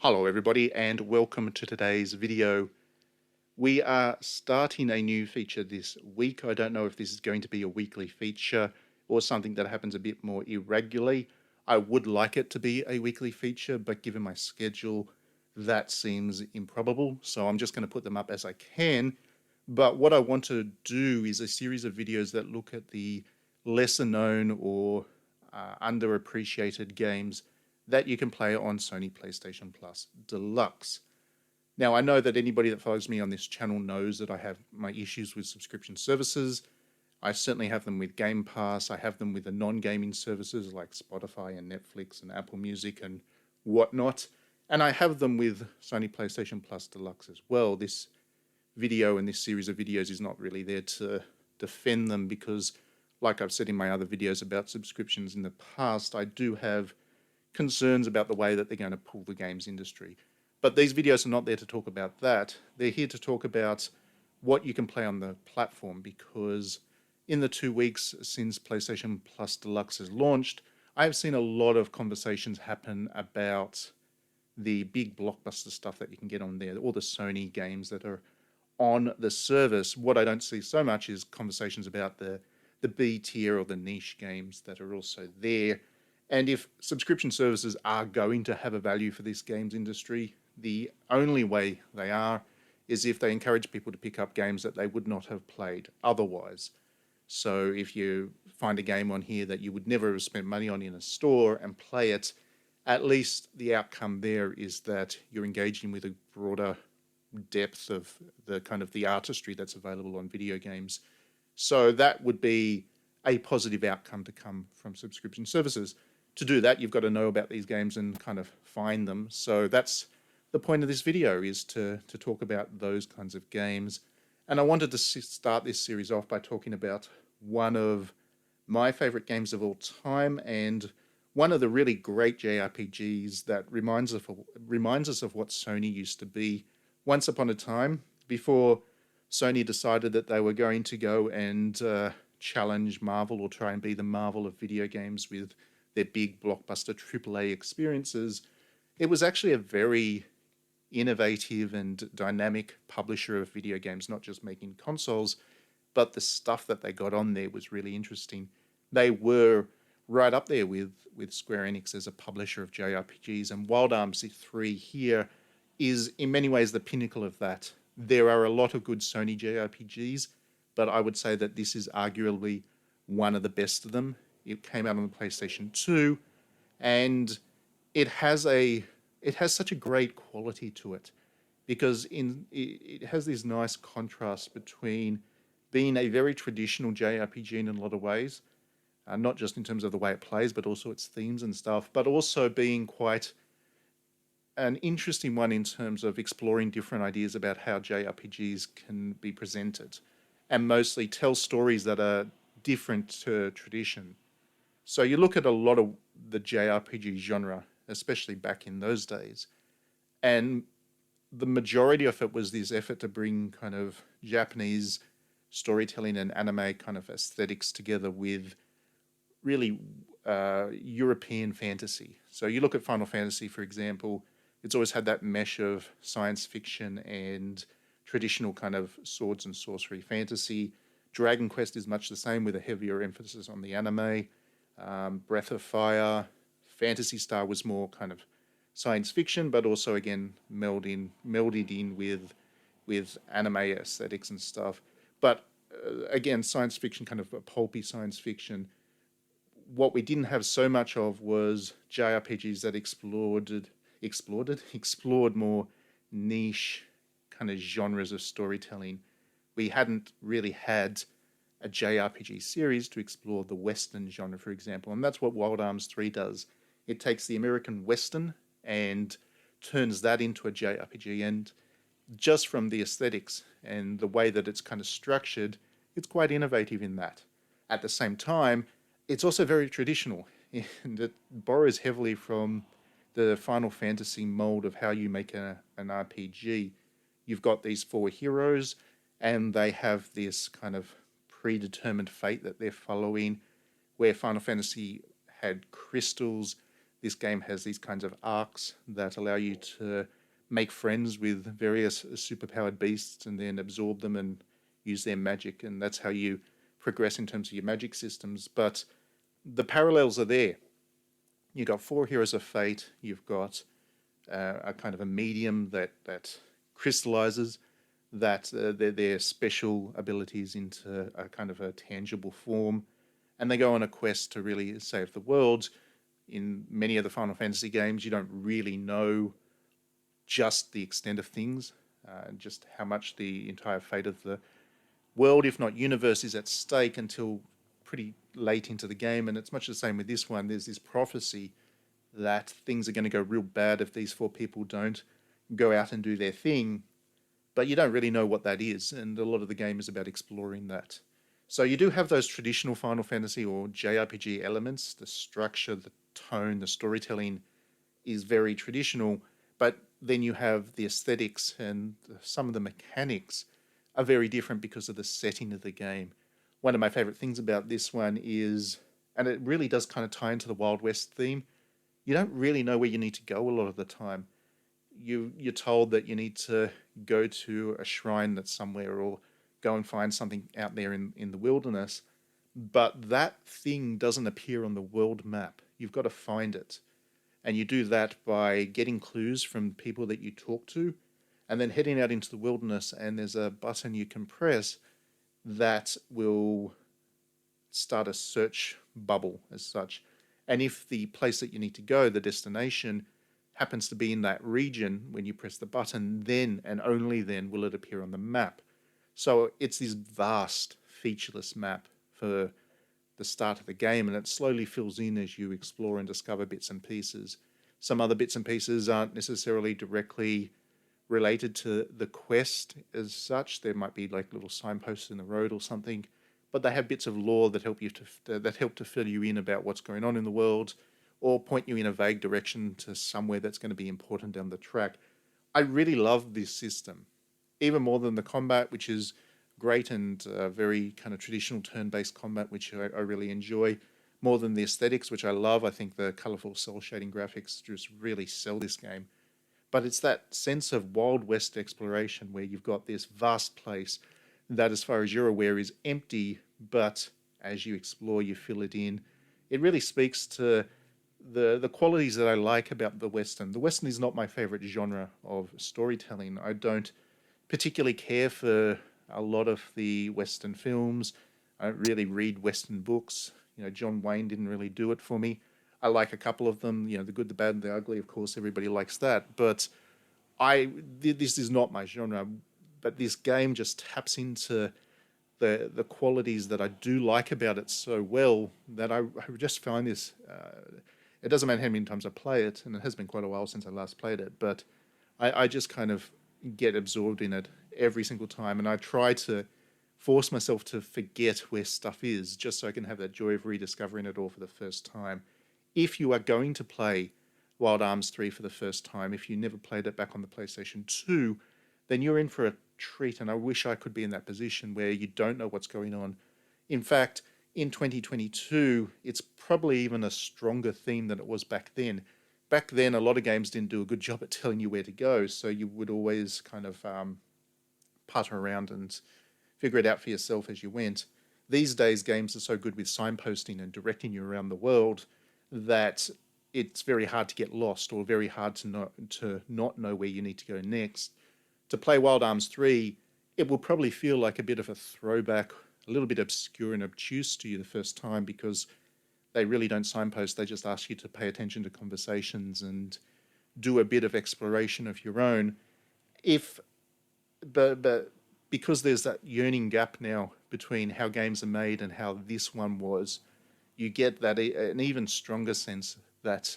Hello everybody and welcome to today's video. We are starting a new feature this week. I don't know if this is going to be a weekly feature or something that happens a bit more irregularly. I would like it to be a weekly feature, but given my schedule, that seems improbable. So I'm just going to put them up as I can. But what I want to do is a series of videos that look at the lesser known or underappreciated games that you can play on Sony PlayStation Deluxe. Now, I know that anybody that follows me on this channel knows that I have my issues with subscription services. I certainly have them with Game Pass. I have them with the non-gaming services like Spotify and Netflix and Apple Music and whatnot. And I have them with Sony PlayStation Deluxe as well. This video and this series of videos is not really there to defend them because, like I've said in my other videos about subscriptions in the past, I do have concerns about the way that they're going to pull the games industry. But these videos are not there to talk about that. They're here to talk about what you can play on the platform, because in the 2 weeks since PlayStation Deluxe has launched, I have seen a lot of conversations happen about the big blockbuster stuff that you can get on there, all the Sony games that are on the service. What I don't see so much is conversations about the B tier or the niche games that are also there. And if subscription services are going to have a value for this games industry, the only way they are is if they encourage people to pick up games that they would not have played otherwise. So if you find a game on here that you would never have spent money on in a store and play it, at least the outcome there is that you're engaging with a broader depth of the kind of the artistry that's available on video games. So that would be a positive outcome to come from subscription services. To do that, you've got to know about these games and kind of find them. So that's the point of this video, is to talk about those kinds of games. And I wanted to start this series off by talking about one of my favorite games of all time and one of the really great JRPGs that reminds us of what Sony used to be once upon a time, before Sony decided that they were going to go and challenge Marvel or try and be the Marvel of video games with their big blockbuster AAA experiences. It was actually a very innovative and dynamic publisher of video games, not just making consoles, but the stuff that they got on there was really interesting. They were right up there with Square Enix as a publisher of JRPGs, and Wild Arms 3 here is in many ways the pinnacle of that. There are a lot of good Sony JRPGs, but I would say that this is arguably one of the best of them. It came out on the PlayStation 2, and it has such a great quality to it, because it has this nice contrast between being a very traditional JRPG in a lot of ways, not just in terms of the way it plays, but also its themes and stuff, but also being quite an interesting one in terms of exploring different ideas about how JRPGs can be presented, and mostly tell stories that are different to tradition. So you look at a lot of the JRPG genre, especially back in those days, and the majority of it was this effort to bring kind of Japanese storytelling and anime kind of aesthetics together with really European fantasy. So you look at Final Fantasy, for example, it's always had that mesh of science fiction and traditional kind of swords and sorcery fantasy. Dragon Quest is much the same, with a heavier emphasis on the anime. Breath of Fire, Phantasy Star was more kind of science fiction, but also again melded in with anime aesthetics and stuff. But again, science fiction, kind of a pulpy science fiction. What we didn't have so much of was JRPGs that explored more niche kind of genres of storytelling. We hadn't really had a JRPG series to explore the Western genre, for example, and that's what Wild Arms 3 does. It takes the American Western and turns that into a JRPG, and just from the aesthetics and the way that it's kind of structured, it's quite innovative in that. At the same time, it's also very traditional, and it borrows heavily from the Final Fantasy mold of how you make an RPG. You've got these four heroes, and they have this kind of predetermined fate that they're following, where Final Fantasy had crystals. this game has these kinds of arcs that allow you to make friends with various superpowered beasts and then absorb them and use their magic, and that's how you progress in terms of your magic systems. But the parallels are there. You've got 4 Heroes of Fate, you've got a kind of a medium that crystallizes their special abilities into a kind of a tangible form, and they go on a quest to really save the world. In many of the Final Fantasy games, you don't really know just the extent of things, just how much the entire fate of the world, if not universe, is at stake until pretty late into the game. And it's much the same with this one. There's this prophecy that things are going to go real bad if these 4 people don't go out and do their thing, but you don't really know what that is, and a lot of the game is about exploring that. So you do have those traditional Final Fantasy or JRPG elements. The structure, the tone, the storytelling is very traditional, but then you have the aesthetics and some of the mechanics are very different because of the setting of the game. One of my favorite things about this one is, and it really does kind of tie into the Wild West theme, you don't really know where you need to go a lot of the time. You're told that you need to go to a shrine that's somewhere or go and find something out there in the wilderness, but that thing doesn't appear on the world map. You've got to find it. And you do that by getting clues from people that you talk to, and then heading out into the wilderness, and there's a button you can press that will start a search bubble as such. And if the place that you need to go, the destination, happens to be in that region, when you press the button, then and only then will it appear on the map. So it's this vast, featureless map for the start of the game, and it slowly fills in as you explore and discover bits and pieces. Some other bits and pieces aren't necessarily directly related to the quest as such. There might be like little signposts in the road or something, but they have bits of lore that help to fill you in about what's going on in the world, or point you in a vague direction to somewhere that's going to be important down the track. I really love this system, even more than the combat, which is great and very kind of traditional turn-based combat, which I really enjoy, more than the aesthetics, which I love. I think the colorful cel shading graphics just really sell this game. But it's that sense of Wild West exploration where you've got this vast place that, as far as you're aware, is empty, but as you explore, you fill it in. It really speaks to the qualities that I like about the Western. The Western is not my favorite genre of storytelling. I don't particularly care for a lot of the Western films. I don't really read Western books. John Wayne didn't really do it for me. I like a couple of them, The Good, the Bad, and the Ugly. Of course, everybody likes that. But this is not my genre. But this game just taps into the qualities that I do like about it so well that I just find this. It doesn't matter how many times I play it, and it has been quite a while since I last played it, but I just kind of get absorbed in it every single time, and I try to force myself to forget where stuff is, just so I can have that joy of rediscovering it all for the first time. If you are going to play Wild Arms 3 for the first time, if you never played it back on the PlayStation 2, then you're in for a treat, and I wish I could be in that position where you don't know what's going on. In fact, in 2022, it's probably even a stronger theme than it was back then. Back then, a lot of games didn't do a good job at telling you where to go, so you would always kind of putter around and figure it out for yourself as you went. These days, games are so good with signposting and directing you around the world that it's very hard to get lost, or very hard to not know where you need to go next. To play Wild Arms 3, it will probably feel like a bit of a throwback, a little bit obscure and obtuse to you the first time, because they really don't signpost. They just ask you to pay attention to conversations and do a bit of exploration of your own. But because there's that yearning gap now between how games are made and how this one was, you get that an even stronger sense that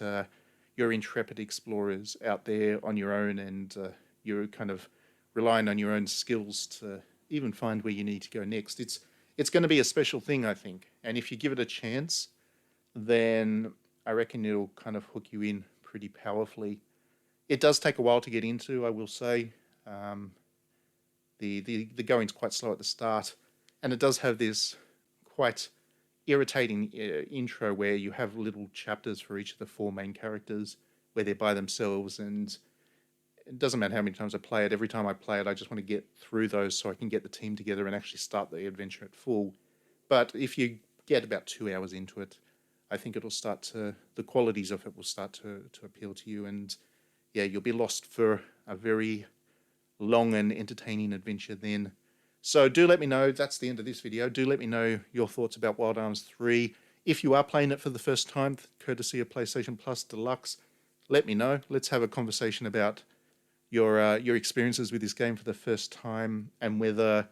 you're intrepid explorers out there on your own, and you're kind of relying on your own skills to even find where you need to go next. It's going to be a special thing, I think. And if you give it a chance, then I reckon it'll kind of hook you in pretty powerfully. It does take a while to get into, I will say. The going's quite slow at the start, and it does have this quite irritating intro where you have little chapters for each of the four main characters where they're by themselves, and it doesn't matter how many times I play it. Every time I play it, I just want to get through those so I can get the team together and actually start the adventure at full. But if you get about 2 hours into it, I think the qualities of it will start to appeal to you, and yeah, you'll be lost for a very long and entertaining adventure then. So do let me know. That's the end of this video. Do let me know your thoughts about Wild Arms 3. If you are playing it for the first time, courtesy of PlayStation Plus Deluxe, let me know. Let's have a conversation about your experiences with this game for the first time, and whether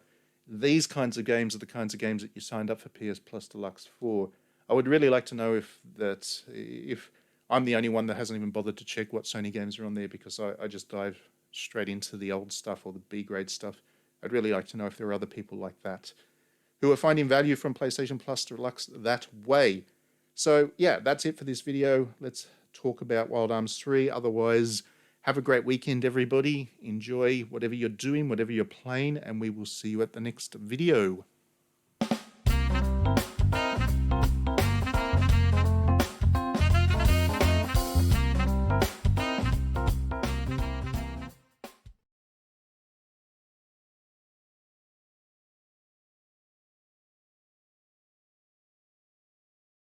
these kinds of games are the kinds of games that you signed up for PS Plus Deluxe for. I would really like to know if I'm the only one that hasn't even bothered to check what Sony games are on there, because I just dive straight into the old stuff or the B-grade stuff. I'd really like to know if there are other people like that who are finding value from PlayStation Plus Deluxe that way. So yeah, that's it for this video. Let's talk about Wild Arms 3. Otherwise, have a great weekend, everybody. Enjoy whatever you're doing, whatever you're playing, and we will see you at the next video.